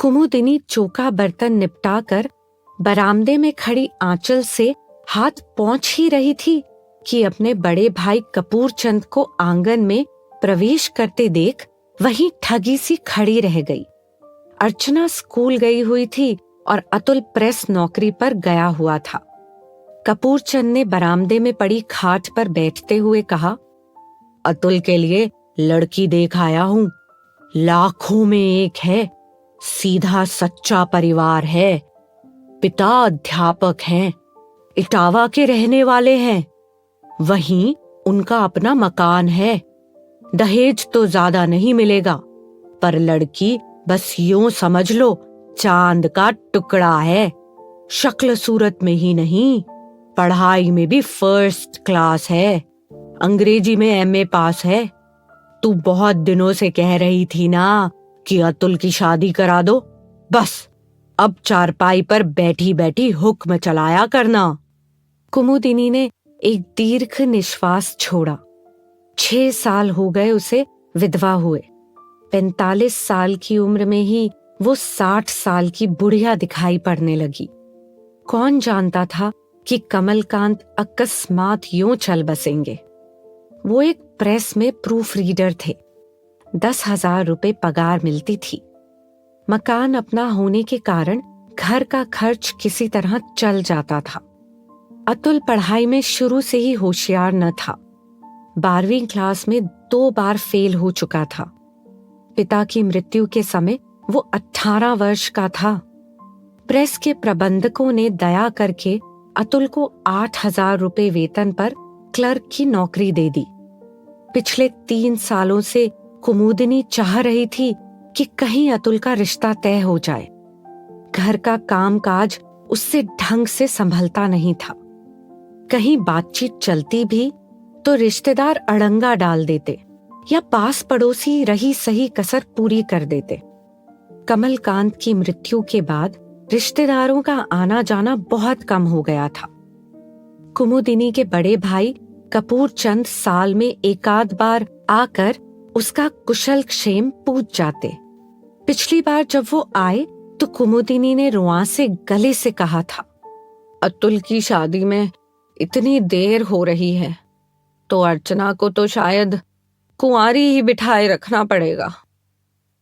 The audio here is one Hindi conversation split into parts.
कुमुदिनी चौका बर्तन निपटाकर बरामदे में खड़ी आंचल से हाथ पहुंच ही रही थी कि अपने बड़े भाई कपूर चंद को आंगन में प्रवेश करते देख वहीं ठगी सी खड़ी रह गई। अर्चना स्कूल गई हुई थी और अतुल प्रेस नौकरी पर गया हुआ था। कपूर चंद ने बरामदे में पड़ी खाट पर बैठते हुए कहा, अतुल के लिए लड़की देख आया हूं। लाखों में एक है, सीधा सच्चा परिवार है। पिता अध्यापक हैं, इटावा के रहने वाले हैं। वहीं उनका अपना मकान है। दहेज तो ज्यादा नहीं मिलेगा, पर लड़की बस यूं समझ लो चांद का टुकड़ा है। शक्ल सूरत में ही नहीं, पढ़ाई में भी फर्स्ट क्लास है। अंग्रेजी में एमए पास है। तू बहुत दिनों से कह रही थी ना कि अतुल की शादी करा दो। बस अब चारपाई पर बैठी बैठी हुक्म चलाया करना। कुमुदिनी ने एक दीर्घ निश्वास छोड़ा। 6 साल हो गए उसे विधवा हुए। 45 साल की उम्र में ही वो 60 साल की बुढ़िया दिखाई पड़ने लगी। कौन जानता था कि कमलकांत अकस्मात यूं चल बसेंगे। वो एक प्रेस में प्रूफ रीडर थे। 10,000 रुपए पगार मिलती थी। मकान अपना होने के कारण घर का खर्च किसी तरह चल जाता था। अतुल पढ़ाई में शुरू से ही होशियार न था। 12वीं क्लास में 2 बार फेल हो चुका था। पिता की मृत्यु के समय वो 18 वर्ष का था। प्रेस के प्रबंधकों ने दया करके अतुल को 8,000 रुपए वेतन पर क्लर्क की नौकरी दे दी। पिछले 3 सालों से कुमुदिनी चाह रही थी कि कहीं अतुल का रिश्ता तय हो जाए। घर का कामकाज उससे ढंग से संभलता नहीं था। कहीं बातचीत चलती भी तो रिश्तेदार अड़ंगा डाल देते या पास पड़ोसी रही सही कसर पूरी कर देते। कमलकांत की मृत्यु के बाद रिश्तेदारों का आना जाना बहुत कम हो गया था। कुमुदिनी के बड़े भाई कपूर चंद साल में एकाध बार आकर उसका कुशल क्षेम पूछ जाते। पिछली बार जब वो आए तो कुमुदिनी ने रुआ से गले से कहा था, अतुल की शादी में इतनी देर हो रही है तो अर्चना को तो शायद कुंवारी ही बिठाए रखना पड़ेगा।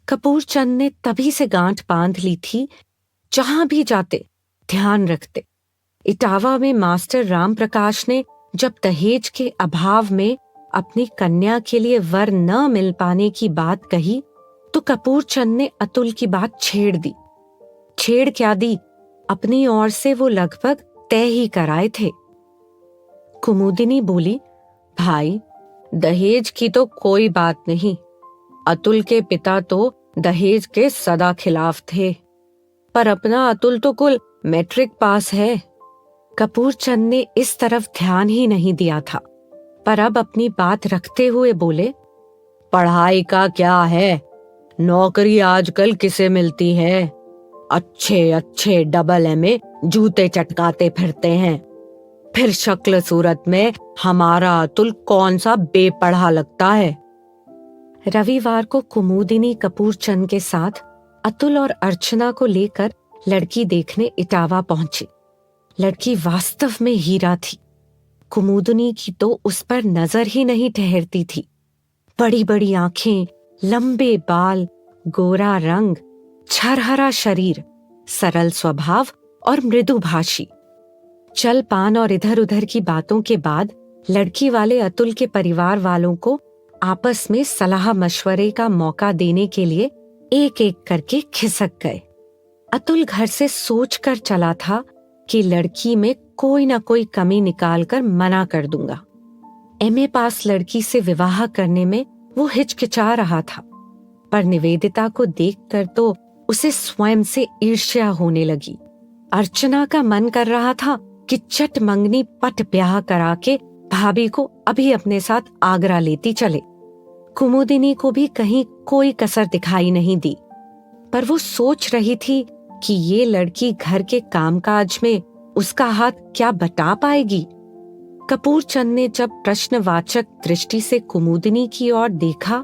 कपूर चंद ने तभी से गांठ बांध ली थी, जहां भी जाते ध्यान रखते। इटावा में मास्टर राम प्रकाश ने जब दहेज के अभाव में अपनी कन्या के लिए वर न मिल पाने की बात कही तो कपूर चंद ने अतुल की बात छेड़ दी। छेड़ क्या दी, अपनी ओर से वो लगभग तय ही कराए थे। कुमुदिनी बोली, भाई दहेज की तो कोई बात नहीं। अतुल के पिता तो दहेज के सदा खिलाफ थे, पर अपना अतुल तो कुल मैट्रिक पास है। कपूर चंद ने इस तरफ ध्यान ही नहीं दिया था, पर अब अपनी बात रखते हुए बोले, पढ़ाई का क्या है, नौकरी आजकल किसे मिलती है। अच्छे अच्छे डबल एमए जूते चटकाते फिरते हैं। फिर शक्ल सूरत में हमारा अतुल कौन सा बेपढ़ा लगता है। रविवार को कुमुदिनी कपूर चंद के साथ अतुल और अर्चना को लेकर लड़की देखने इटावा पहुंची। लड़की वास्तव में हीरा थी। कुमुदिनी की तो उस पर नजर ही नहीं ठहरती थी। बड़ी बड़ी आंखें, लंबे बाल, गोरा रंग, छरहरा शरीर, सरल स्वभाव और मृदुभाषी। चल पान और इधर उधर की बातों के बाद लड़की वाले अतुल के परिवार वालों को आपस में सलाह मशवरे का मौका देने के लिए एक एक करके खिसक गए। अतुल घर से सोच कर चला था कि लड़की में कोई ना कोई कमी निकालकर मना कर दूंगा। एमए पास लड़की से विवाह करने में वो हिचकिचा रहा था, पर निवेदिता को देखकर तो उसे स्वयं से ईर्ष्या होने लगी। अर्चना का मन कर रहा था कि चट मंगनी पट ब्याह करा के भाभी को अभी अपने साथ आगरा लेती चले। कुमुदिनी को भी कहीं कोई कसर दिखाई नहीं दी, पर वो सोच रही थी कि ये लड़की घर के कामकाज में उसका हाथ क्या बटा पाएगी। कपूर चंद ने जब प्रश्नवाचक दृष्टि से कुमुदिनी की ओर देखा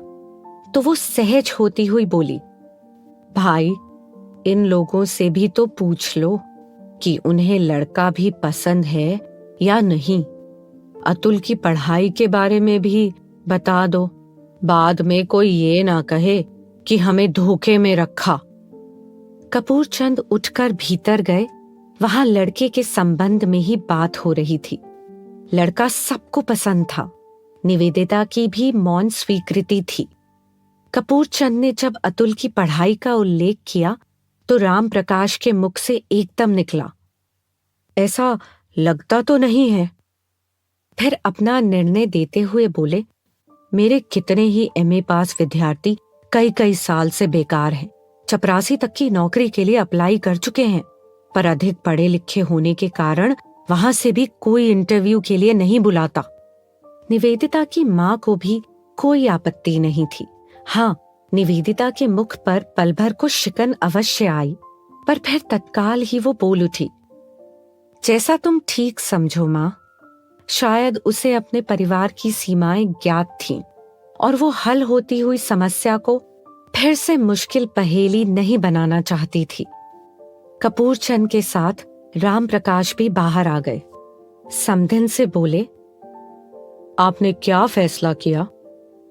तो वो सहज होती हुई बोली, भाई इन लोगों से भी तो पूछ लो कि उन्हें लड़का भी पसंद है या नहीं। अतुल की पढ़ाई के बारे में भी बता दो, बाद में कोई ये ना कहे कि हमें धोखे में रखा। कपूर चंद उठकर भीतर गए। वहां लड़के के संबंध में ही बात हो रही थी। लड़का सबको पसंद था। निवेदिता की भी मौन स्वीकृति थी। कपूर चंद ने जब अतुल की पढ़ाई का उल्लेख किया तो राम प्रकाश के मुख से एकदम निकला, ऐसा लगता तो नहीं है। फिर अपना निर्णय देते हुए बोले, मेरे कितने ही एमए पास विद्यार्थी कई कई साल से बेकार हैं। चपरासी तक की नौकरी के लिए अप्लाई कर चुके हैं, पर अधिक पढ़े लिखे होने के कारण वहां से भी कोई इंटरव्यू के लिए नहीं बुलाता। निवेदिता की मां को भी कोई आपत्ति नहीं थी। हाँ, निवेदिता के मुख पर पल भर को शिकन अवश्य आई, पर फिर तत्काल ही वो बोल उठी, जैसा तुम ठीक समझो मां। शायद उसे अपने परिवार की सीमाएं ज्ञात थीं और वो हल होती हुई समस्या को फिर से मुश्किल पहेली नहीं बनाना चाहती थी। कपूर चंद के साथ राम प्रकाश भी बाहर आ गए। समधिन से बोले, आपने क्या फैसला किया?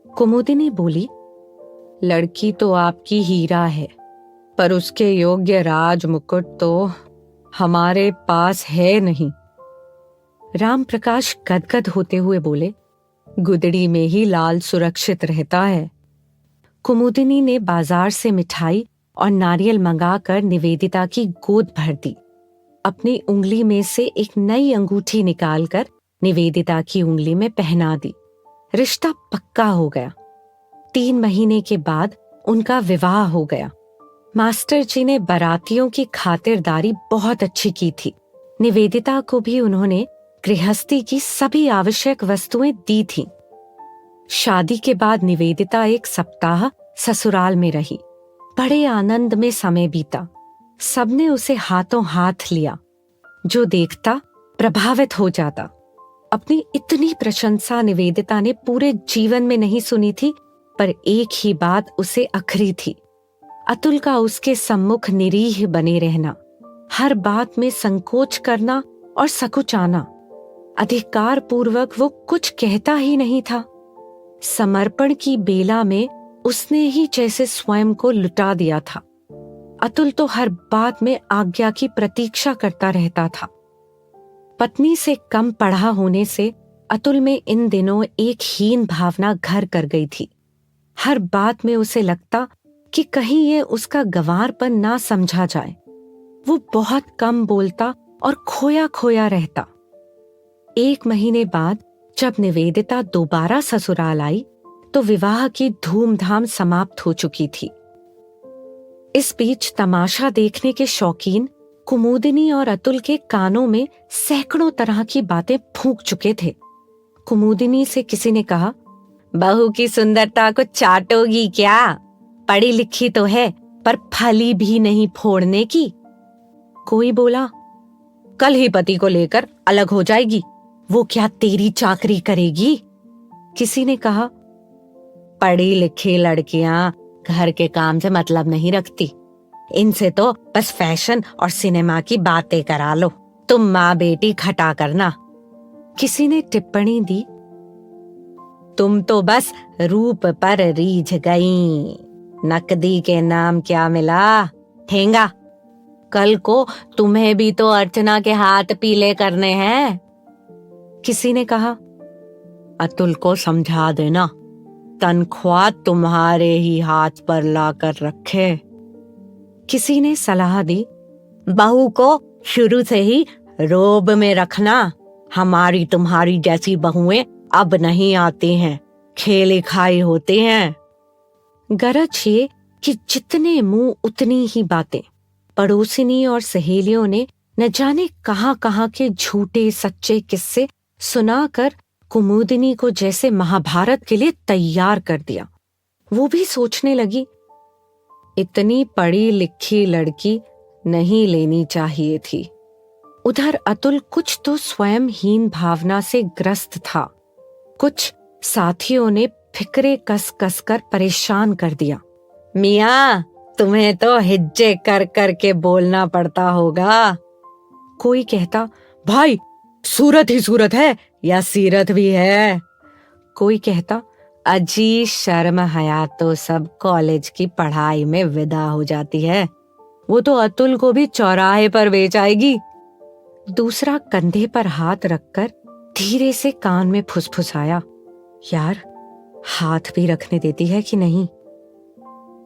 कुमुदिनी बोली, लड़की तो आपकी हीरा है, पर उसके योग्य राज मुकुट तो हमारे पास है नहीं। राम प्रकाश गदगद होते हुए बोले, गुदड़ी में ही लाल सुरक्षित रहता है। कुमुदिनी ने बाजार से मिठाई और नारियल मंगाकर निवेदिता की गोद भर दी। अपनी उंगली में से एक नई अंगूठी निकालकर निवेदिता की उंगली में पहना दी। रिश्ता पक्का हो गया। 3 महीने के बाद उनका विवाह हो गया। मास्टर जी ने बारातियों की खातिरदारी बहुत अच्छी की थी। निवेदिता को भी उन्होंने गृहस्थी की सभी आवश्यक वस्तुएं दी थीं। शादी के बाद निवेदिता 1 सप्ताह ससुराल में रही। बड़े आनंद में समय बीता। सबने उसे हाथों हाथ लिया। जो देखता प्रभावित हो जाता। अपनी इतनी प्रशंसा निवेदिता ने पूरे जीवन में नहीं सुनी थी, पर एक ही बात उसे अखरी थी, अतुल का उसके सम्मुख निरीह बने रहना, हर बात में संकोच करना और सकुचाना। अधिकार पूर्वक वो कुछ कहता ही नहीं था। समर्पण की बेला में उसने ही जैसे स्वयं को लुटा दिया था। अतुल तो हर बात में आज्ञा की प्रतीक्षा करता रहता था। पत्नी से कम पढ़ा होने से अतुल में इन दिनों एक हीन भावना घर कर गई थी। हर बात में उसे लगता कि कहीं ये उसका गंवारपन ना समझा जाए। वो बहुत कम बोलता और खोया खोया रहता। 1 महीने बाद जब निवेदिता दोबारा ससुराल आई तो विवाह की धूमधाम समाप्त हो चुकी थी। इस बीच तमाशा देखने के शौकीन कुमुदिनी और अतुल के कानों में सैकड़ों तरह की बातें फूंक चुके थे। कुमुदिनी से किसी ने कहा, बहू की सुंदरता को चाटोगी क्या? पढ़ी लिखी तो है, पर फली भी नहीं फोड़ने की। कोई बोला, कल ही पति को लेकर अलग हो जाएगी, वो क्या तेरी चाकरी करेगी? किसी ने कहा, पढ़ी लिखी लड़कियां घर के काम से मतलब नहीं रखती, इनसे तो बस फैशन और सिनेमा की बातें करा लो, तुम माँ बेटी खटा करना। किसी ने टिप्पणी दी, तुम तो बस रूप पर रीझ गई, नकदी के नाम क्या मिला, ठेंगा। कल को तुम्हें भी तो अर्चना के हाथ पीले करने हैं। किसी ने कहा, अतुल को समझा देना, तनख्वाह तुम्हारे ही हाथ पर लाकर रखे। किसी ने सलाह दी, बहू को शुरू से ही रोब में रखना, हमारी तुम्हारी जैसी बहुएं अब नहीं आती हैं, खेले खाए होते हैं। गरज ये कि जितने मुंह उतनी ही बातें। पड़ोसिनी और सहेलियों ने न जाने कहां-कहां के झूठे सच्चे किस्से सुनाकर कुमुदिनी को जैसे महाभारत के लिए तैयार कर दिया। वो भी सोचने लगी, इतनी पढ़ी लिखी लड़की नहीं लेनी चाहिए थी। उधर अतुल कुछ तो स्वयं हीन भावना से ग्रस्त था, कुछ साथियों ने फिक्रे कस कस कर परेशान कर दिया। मियाँ, तुम्हें तो हिज्जे कर कर के बोलना पड़ता होगा। कोई कहता, भाई सूरत ही सूरत है या सीरत भी है। कोई कहता, अजी शर्म हया तो सब कॉलेज की पढ़ाई में विदा हो जाती है, वो तो अतुल को भी चौराहे पर बेच आएगी। दूसरा कंधे पर हाथ रखकर धीरे से कान में फुसफुसाया, यार हाथ भी रखने देती है कि नहीं।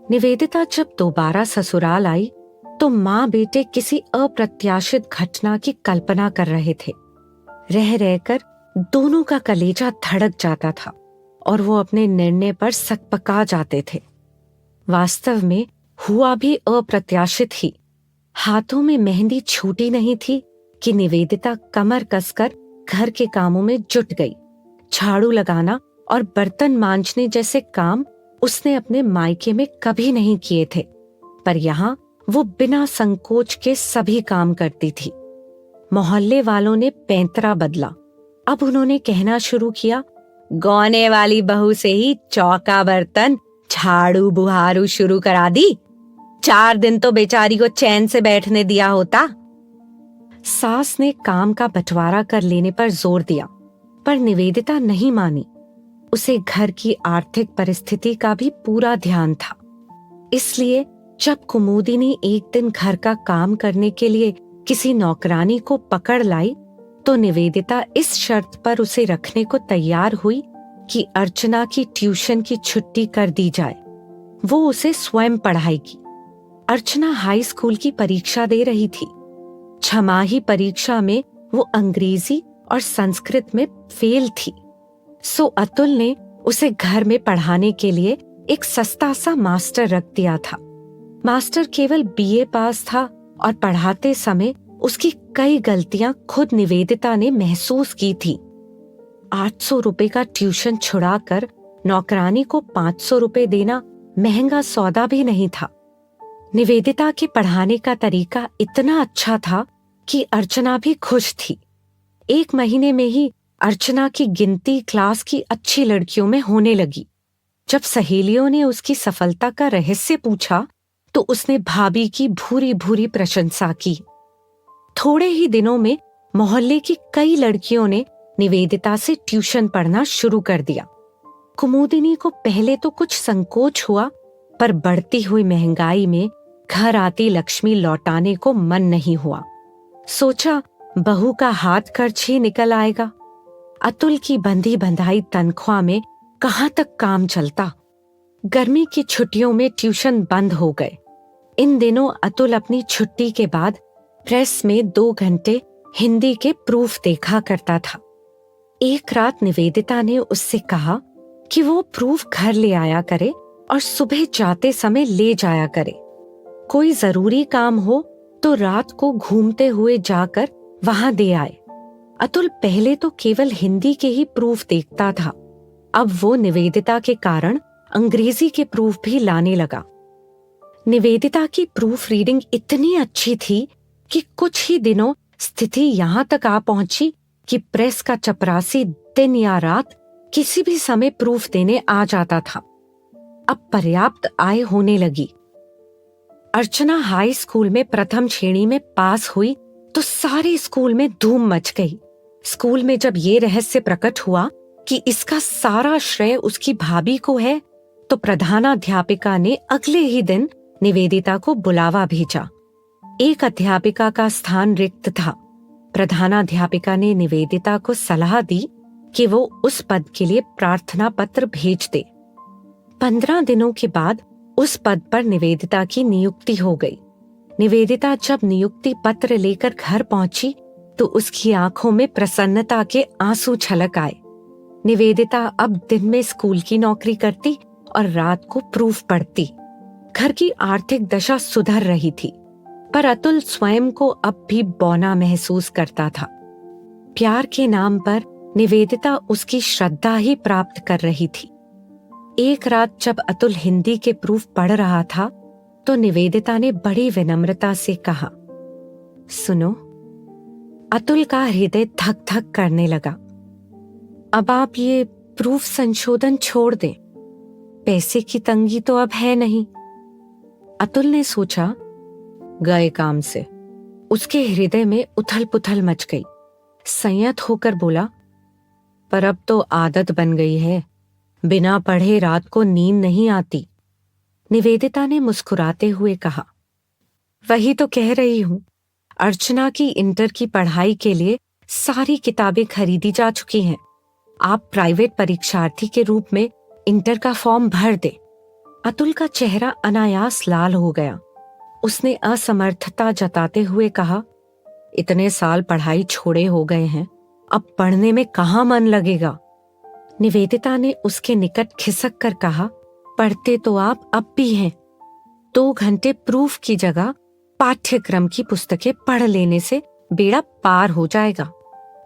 निवेदिता जब दोबारा ससुराल आई तो माँ बेटे किसी अप्रत्याशित घटना की कल्पना कर रहे थे। रह रहकर दोनों का कलेजा धड़क जाता था और वो अपने निर्णय पर सकपका जाते थे। वास्तव में हुआ भी अप्रत्याशित ही। हाथों में मेहंदी छूटी नहीं थी कि निवेदिता कमर कसकर घर के कामों में जुट गई। झाड़ू लगाना और बर्तन मांजने जैसे काम उसने अपने मायके में कभी नहीं किए थे, पर यहाँ वो बिना संकोच के सभी काम करती थी। मोहल्ले वालों ने पैंतरा बदला। अब उन्होंने कहना शुरू किया, गौने वाली बहू से ही चौका बर्तन झाड़ू बुहारू शुरू करा दी, 4 दिन तो बेचारी को चैन से बैठने दिया होता। सास ने काम का बंटवारा कर लेने पर जोर दिया, पर निवेदिता नहीं मानी। उसे घर की आर्थिक परिस्थिति का भी पूरा ध्यान था। इसलिए जब कुमुदिनी एक दिन घर का काम करने के लिए किसी नौकरानी को पकड़ लाई तो निवेदिता इस शर्त पर उसे रखने को तैयार हुई कि अर्चना की ट्यूशन की छुट्टी कर दी जाए, वो उसे स्वयं पढ़ाएगी। अर्चना हाई स्कूल की परीक्षा दे रही थी। छमाही परीक्षा में वो अंग्रेजी और संस्कृत में फेल थी, सो अतुल ने उसे घर में पढ़ाने के लिए एक सस्ता सा मास्टर रख दिया था। मास्टर केवल बीए पास था और पढ़ाते समय उसकी कई गलतियां खुद निवेदिता ने महसूस की थी। 800 रुपए का ट्यूशन छुड़ाकर नौकरानी को 500 रुपए देना महंगा सौदा भी नहीं था। निवेदिता के पढ़ाने का तरीका इतना अच्छा था कि अर्चना भी खुश थी। 1 महीने में ही अर्चना की गिनती क्लास की अच्छी लड़कियों में होने लगी। जब सहेलियों ने उसकी सफलता का रहस्य पूछा तो उसने भाभी की भूरी भूरी प्रशंसा की। थोड़े ही दिनों में मोहल्ले की कई लड़कियों ने निवेदिता से ट्यूशन पढ़ना शुरू कर दिया। कुमुदिनी को पहले तो कुछ संकोच हुआ, पर बढ़ती हुई महंगाई में घर आती लक्ष्मी लौटाने को मन नहीं हुआ। सोचा बहू का हाथ खर्च ही निकल आएगा। अतुल की बंधी बंधाई तनख्वाह में कहाँ तक काम चलता। गर्मी की छुट्टियों में ट्यूशन बंद हो गए। इन दिनों अतुल अपनी छुट्टी के बाद प्रेस में 2 घंटे हिंदी के प्रूफ देखा करता था। एक रात निवेदिता ने उससे कहा कि वो प्रूफ घर ले आया करे और सुबह जाते समय ले जाया करे। कोई जरूरी काम हो तो रात को घूमते हुए जाकर वहां दे आए। अतुल पहले तो केवल हिंदी के ही प्रूफ देखता था, अब वो निवेदिता के कारण अंग्रेजी के प्रूफ भी लाने लगा। निवेदिता की प्रूफ रीडिंग इतनी अच्छी थी कि कुछ ही दिनों स्थिति यहाँ तक आ पहुंची कि प्रेस का चपरासी दिन या रात किसी भी समय प्रूफ देने आ जाता था। अब पर्याप्त आय होने लगी। अर्चना हाई स्कूल में प्रथम श्रेणी में पास हुई तो सारे स्कूल में धूम मच गई। स्कूल में जब ये रहस्य प्रकट हुआ कि इसका सारा श्रेय उसकी भाभी को है तो प्रधानाध्यापिका ने अगले ही दिन निवेदिता को बुलावा भेजा। एक अध्यापिका का स्थान रिक्त था। प्रधानाध्यापिका ने निवेदिता को सलाह दी कि वो उस पद के लिए प्रार्थना पत्र भेज दे। 15 दिनों के बाद उस पद पर निवेदिता की नियुक्ति हो गई। निवेदिता जब नियुक्ति पत्र लेकर घर पहुंची तो उसकी आंखों में प्रसन्नता के आंसू छलक आए। निवेदिता अब दिन में स्कूल की नौकरी करती और रात को प्रूफ पढ़ती। घर की आर्थिक दशा सुधर रही थी, पर अतुल स्वयं को अब भी बौना महसूस करता था। प्यार के नाम पर निवेदिता उसकी श्रद्धा ही प्राप्त कर रही थी। एक रात जब अतुल हिंदी के प्रूफ पढ़ रहा था तो निवेदिता ने बड़ी विनम्रता से कहा, सुनो। अतुल का हृदय धक धक करने लगा। अब आप ये प्रूफ संशोधन छोड़ दें, पैसे की तंगी तो अब है नहीं। अतुल ने सोचा, गए काम से। उसके हृदय में उथल पुथल मच गई। संयत होकर बोला, पर अब तो आदत बन गई है, बिना पढ़े रात को नींद नहीं आती। निवेदिता ने मुस्कुराते हुए कहा, वही तो कह रही हूं, अर्चना की इंटर की पढ़ाई के लिए सारी किताबें खरीदी जा चुकी हैं। आप प्राइवेट परीक्षार्थी के रूप में इंटर का फॉर्म भर दे। अतुल का चेहरा अनायास लाल हो गया। उसने असमर्थता जताते हुए कहा, इतने साल पढ़ाई छोड़े हो गए हैं, अब पढ़ने में कहाँ मन लगेगा। निवेदिता ने उसके निकट खिसक कर कहा, पढ़ते तो आप अब भी हैं। 2 घंटे प्रूफ की जगह पाठ्यक्रम की पुस्तकें पढ़ लेने से बेड़ा पार हो जाएगा,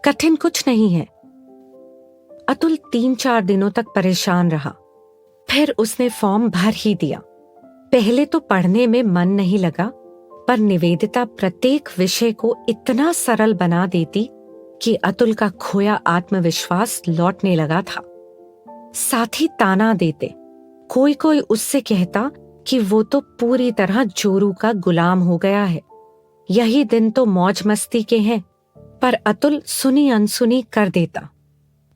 कठिन कुछ नहीं है। अतुल 3-4 दिनों तक परेशान रहा। फिर उसने फॉर्म भर ही दिया। पहले तो पढ़ने में मन नहीं लगा, पर निवेदिता प्रत्येक विषय को इतना सरल बना देती कि अतुल का खोया आत्मविश्वास लौटने लगा था। साथी ताना देते, कोई कोई उससे कहता कि वो तो पूरी तरह जोरू का गुलाम हो गया है। यही दिन तो मौज मस्ती के हैं, पर अतुल सुनी अनसुनी कर देता।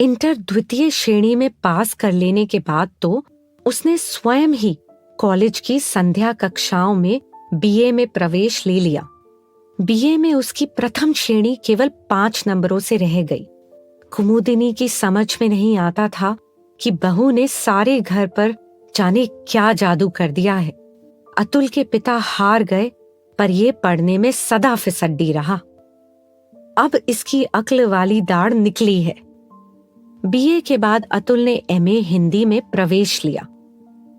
इंटर द्वितीय श्रेणी में पास कर लेने के बाद तो उसने स्वयं ही कॉलेज की संध्या कक्षाओं में बीए में प्रवेश ले लिया। बीए में उसकी प्रथम श्रेणी केवल 5 नंबरों से रह गई। कुमुदिनी की समझ में नहीं आता था कि बहू ने सारे घर पर जाने क्या जादू कर दिया है। अतुल के पिता हार गए, पर ये पढ़ने में सदा फिसड्डी रहा। अब इसकी अक्ल वाली दाढ़ निकली है। बीए के बाद अतुल ने एमए हिंदी में प्रवेश लिया।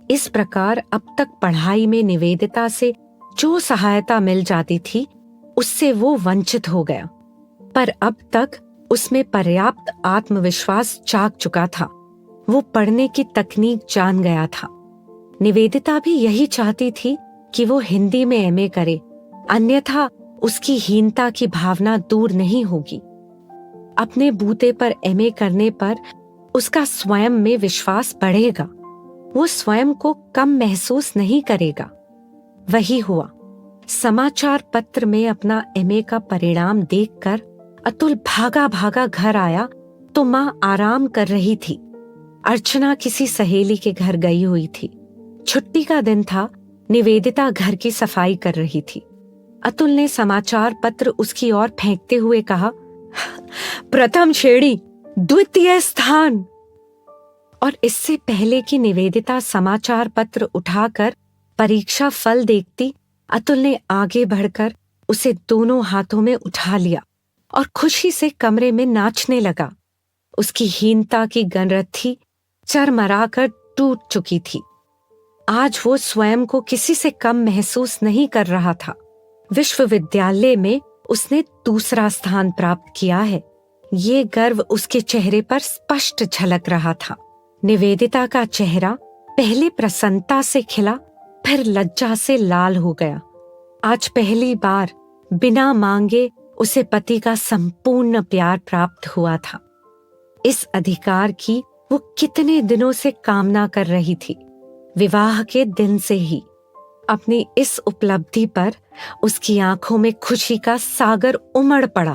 इस प्रकार अब तक पढ़ाई में निवेदिता से जो सहायता मिल जाती थी, उससे वो वंचित हो गया। पर अब तक उसमें पर्याप्त आत्मविश्वास जाग चुका था। वो पढ़ने की तकनीक जान गया था। निवेदिता भी यही चाहती थी कि वो हिंदी में एमए करे, अन्यथा उसकी हीनता की भावना दूर नहीं होगी। अपने बूते पर एमए करने पर उसका स्वयं में विश्वास बढ़ेगा। वो स्वयं को कम महसूस नहीं करेगा। वही हुआ। समाचार पत्र में अपना एमए का परिणाम देखकर अतुल भागा भागा घर आया तो माँ आराम कर रही थी। अर्चना किसी सहेली के घर गई हुई थी। छुट्टी का दिन था। निवेदिता घर की सफाई कर रही थी। अतुल ने समाचार पत्र उसकी ओर फेंकते हुए कहा, प्रथम श्रेणी, द्वितीय स्थान। और इससे पहले कि निवेदिता समाचार पत्र उठाकर परीक्षा फल देखती, अतुल ने आगे बढ़कर उसे दोनों हाथों में उठा लिया और खुशी से कमरे में नाचने लगा। उसकी हीनता की गनरथी चरमराकर टूट चुकी थी। आज वो स्वयं को किसी से कम महसूस नहीं कर रहा था। विश्वविद्यालय में उसने दूसरा स्थान प्राप्त किया है। ये गर्व उसके चेहरे पर स्पष्ट झलक रहा था। निवेदिता का चेहरा पहले प्रसन्नता से खिला, फिर लज्जा से लाल हो गया। आज पहली बार बिना मांगे उसे पति का संपूर्ण प्यार प्राप्त हुआ था। इस अधिकार की वो कितने दिनों से कामना कर रही थी, विवाह के दिन से ही। अपनी इस उपलब्धि पर उसकी आंखों में खुशी का सागर उमड़ पड़ा।